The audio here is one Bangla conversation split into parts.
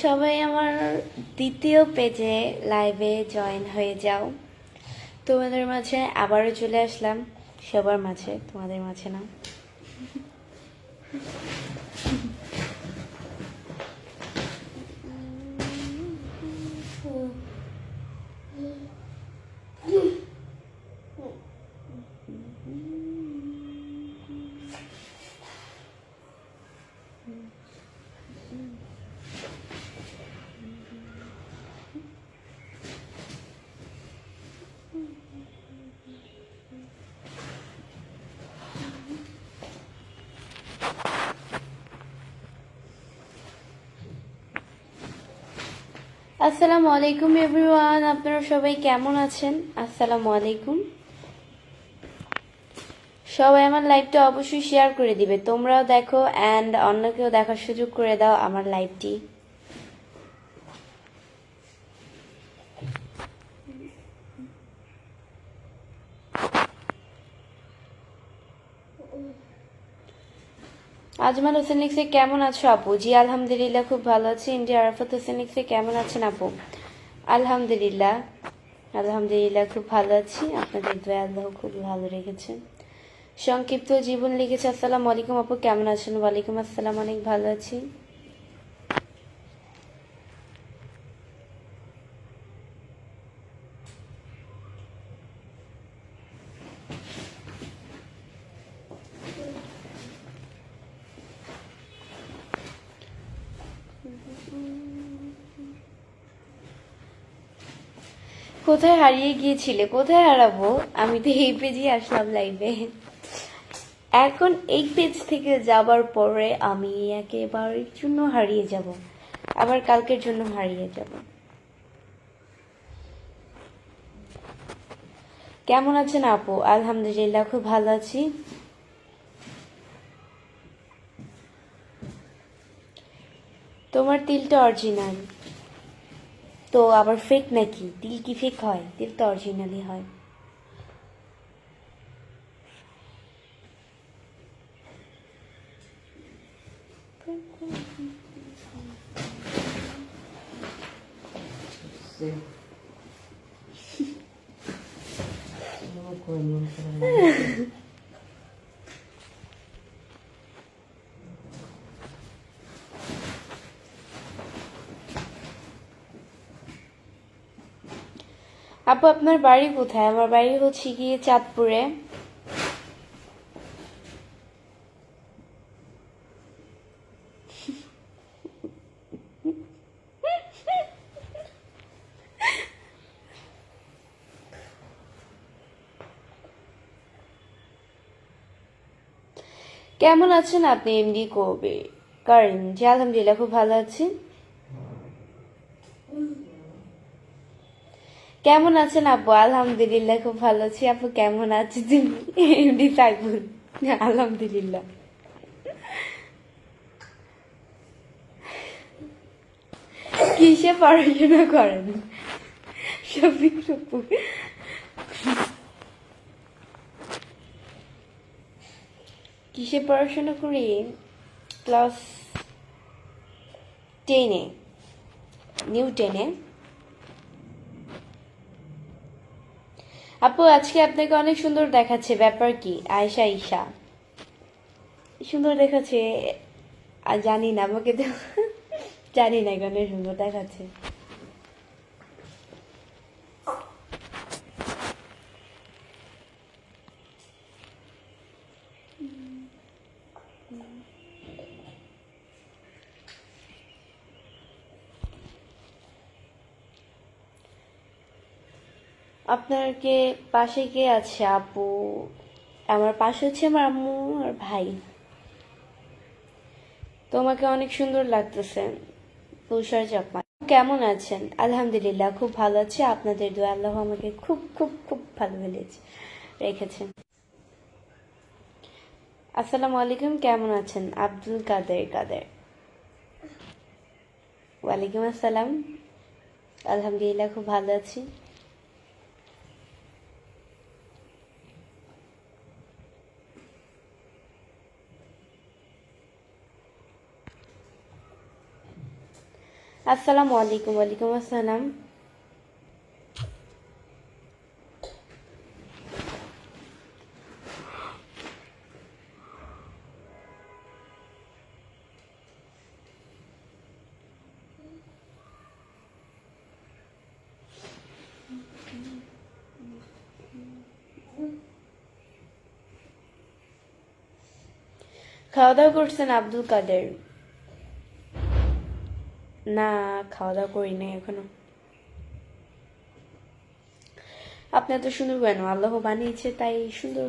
সবাই আমার দ্বিতীয় পেজে লাইভে জয়েন হয়ে যাও। তোমাদের মাঝে আবারও চলে আসলাম, সবার মাঝে, তোমাদের মাঝে না। আসসালামু আলাইকুম এভরিওয়ান, আপনারা সবাই কেমন আছেন? আসসালামু আলাইকুম। সবাই আমার লাইভটা অবশ্যই শেয়ার করে দিবে, তোমরাও দেখো অ্যান্ড অন্যকেও দেখার সুযোগ করে দাও আমার লাইভটি। আজমাল হোসেন লিখছে কেমন আছো আপু? জি আলহামদুলিল্লাহ খুব ভালো আছি। ইন্ডিয়া আরাফাত হোসেন লিখছে কেমন আছেন আপু? আলহামদুলিল্লাহ আলহামদুলিল্লাহ খুব ভালো আছি, আপনাদের দোয়া আল্লাহ খুব ভালো রেখেছেন। সংক্ষিপ্ত জীবন লিখেছে আসসালামু আলাইকুম আপু কেমন আছেন? ওয়ালাইকুম আসসালাম, অনেক ভালো আছি। কোথায় হারিয়ে গিয়েছিলে? কোথায় হারাবো, আমি তো এই পেজেই আসলাম লাইভে। এখন এই পেজ থেকে যাবার পরে আমি একেবারের জন্য হারিয়ে যাব, আবার কালকের জন্য হারিয়ে যাব। কেমন আছেন আপু? আলহামদুলিল্লাহ খুব ভালো আছি। তোমার তিলটা অরিজিনাল তো আবার ফেক নাকি? তিল কি ফেক হয়? তিল তো অরিজিনালই হয়। আপু আপনার বাড়ি কোথায়? আমার বাড়ি হচ্ছে গিয়ে চাঁদপুরে। কেমন আছেন আপনি এমডি কবে করেন? জি আলহামদুলিল্লাহ খুব ভালো আছি। কেমন আছেন আপু? আলহামদুলিল্লাহ খুব ভালো আছি। আপু কেমন আছে তুমি? এমডি সাইফুল আলহামদুলিল্লাহ। কিসে পড়াশোনা করেন? শফিক আপু কিসে পড়াশোনা করি? ক্লাস 10-এ, নিউ 10-এ। আপু আজকে আপনাকে অনেক সুন্দর দেখাচ্ছে, ব্যাপার কি? আয়েশা ঈশা সুন্দর দেখাচ্ছে, আর জানি না, আমাকে তো জানি না কেন সুন্দর দেখাচ্ছে। আপনার কে পাশে কে আছে আপু? আমার পাশে হচ্ছে আমার আম্মু আর ভাই। তোমাকে অনেক সুন্দর লাগতেছে, তুষার চাকমা। কেমন আছেন? আলহামদুলিল্লাহ খুব ভালো আছি, আপনাদের দোয়া আল্লাহ আমাকে খুব খুব খুব ভালো রেখেছেন। আসসালামু আলাইকুম, কেমন আছেন? আব্দুল কাদের কাদের। ওয়ালাইকুম আসসালাম, আলহামদুলিল্লাহ খুব ভালো আছি। আসসালামু আলাইকুম। ওয়ালাইকুম আসসালাম। খাওয়া দাওয়া করছেন আব্দুল কাদের? না, খাওয়া দাওয়া করি নাই এখনো। আপনি এত সুন্দর কেন? আল্লাহ বানিয়েছে তাই সুন্দর।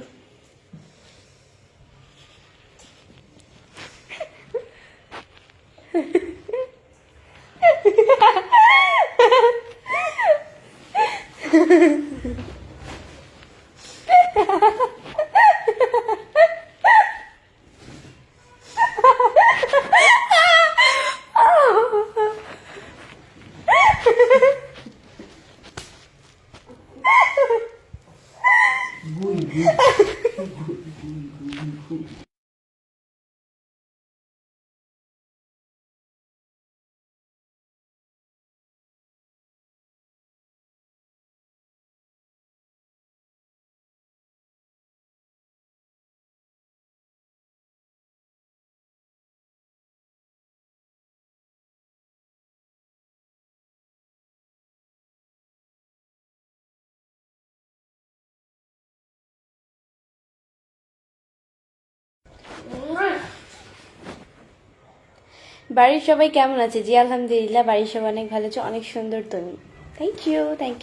বাড়ির সবাই কেমন আছে? জি আলহামদুলিল্লাহ, বাড়ির সবাই অনেক ভালো আছে। অনেক সুন্দর তুমি। Thank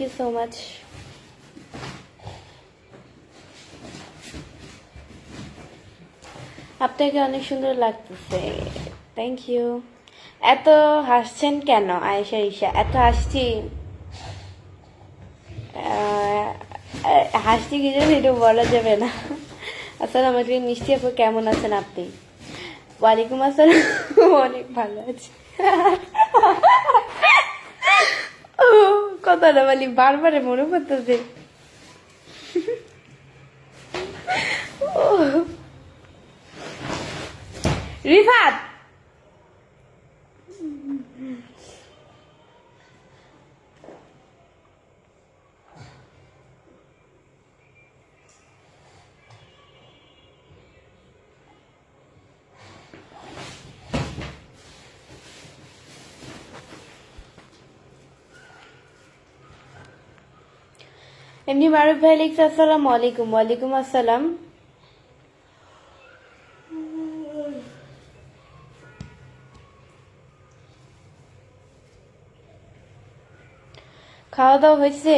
you so much. আপনাকে অনেক সুন্দর লাগতেছে। Thank you. এত হাসছেন কেন আয়েশা ঈশা? এত হাসছি, হাসছি কি জন্য এটা বলা যাবে না। আসসালামু আলাইকুম মিষ্টি আপু, কেমন আছেন আপনি? ওয়ালাইকুম আসসালাম। অনেক ভালো আছি। ও, কথাটা বলি বারবারে মনে পড়তেছে। রিফাত, এমনি মারুফ ভাই লিখছে আসসালামু আলাইকুম। ওয়ালাইকুম আসসালাম। খাওয়া দাওয়া হয়েছে?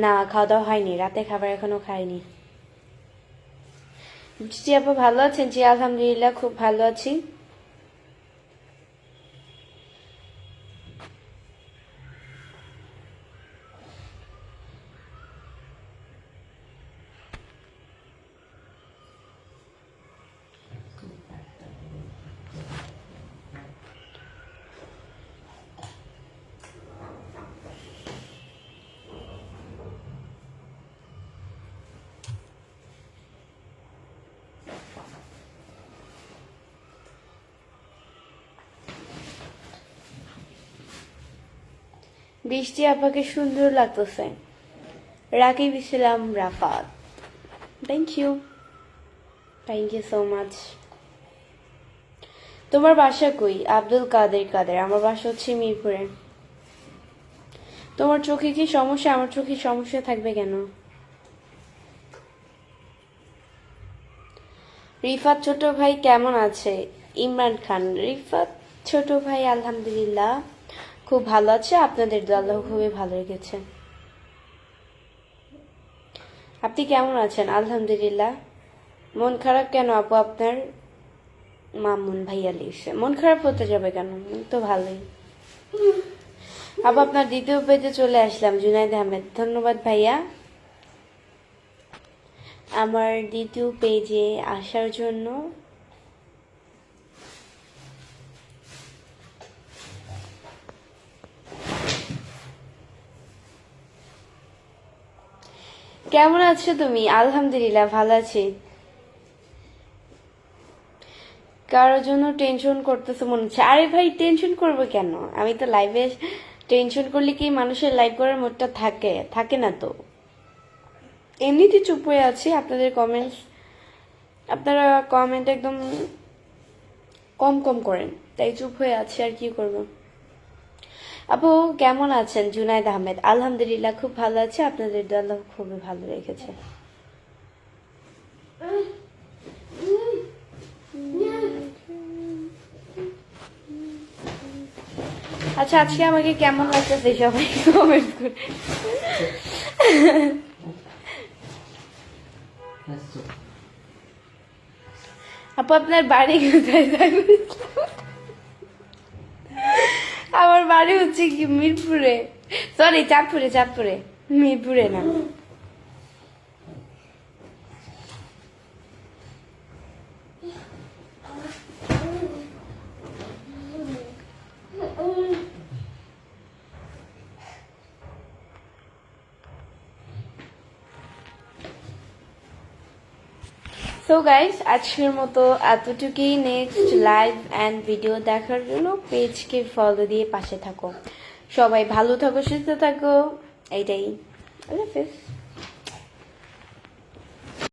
না, খাওয়া দাওয়া হয়নি, রাতে খাবার এখনো খাইনি। জি আপু ভালো আছেন? জি আলহামদুলিল্লাহ, খুব ভালো আছি। বৃষ্টি আপাকে সুন্দর লাগতেছে। Rakib Islam Rafat, thank you so much. তোমার বাসা কই? আব্দুল কাদের কাদের। আমার বাসা হচ্ছে মিরপুরে। তোমার চোখে কি সমস্যা? আমার চোখে সমস্যা থাকবে কেন? রিফাত ছোট ভাই কেমন আছে? ইমরান খান। রিফাত ছোট ভাই আলহামদুলিল্লাহ খুব ভালো আছে, আপনাদের দোয়া আল্লাহ খুবই ভালো রেখেছে। আপনি কেমন আছেন? আলহামদুলিল্লাহ। মন খারাপ কেন আপু আপনার? মামুন ভাইয়া লিখছে। মন খারাপ হতে যাবে কেন? মন তো ভালোই। আপু আপনার দ্বিতীয় পেজে চলে আসলাম। জুনাইদ আহমেদ, ধন্যবাদ ভাইয়া আমার দ্বিতীয় পেজে আসার জন্য। কেমন আছো তুমি? আলহামদুলিল্লাহ ভালো আছি। কারোর জন্য টেনশন করতেছে মনে হচ্ছে। আরে ভাই টেনশন করবো কেন? আমি তো লাইভে টেনশন করলে কি মানুষের লাইভ করার মুডটা থাকে? থাকে না তো। এমনিতে চুপ হয়ে আছি। আপনাদের কমেন্টস, আপনারা কমেন্ট একদম কম কম করেন, তাই চুপ হয়ে আছি। আর কি করব। আপু কেমন আছেন? জুনাইদ আহমেদ, আলহামদুলিল্লাহ খুব ভালো আছে, আপনাদের দোয়া আল্লাহ খুবই ভালো রেখেছে। আচ্ছা আজকে আমাকে কেমন লাগতেছে সবাই কমেন্ট করে। আপু আপনার বাড়ি কোথায়? আমার বাড়ি হচ্ছে কি মিরপুরে, সরি চাঁদপুরে, চাঁদপুরে, মিরপুরে না। সো গাইস আজকের মতো এতটুকুই। নেক্সট লাইভ অ্যান্ড ভিডিও দেখার জন্য পেজকে ফলো দিয়ে পাশে থাকো। সবাই ভালো থাকো, সুস্থ থাকো, এইটাই। আল্লাহ হাফেজ।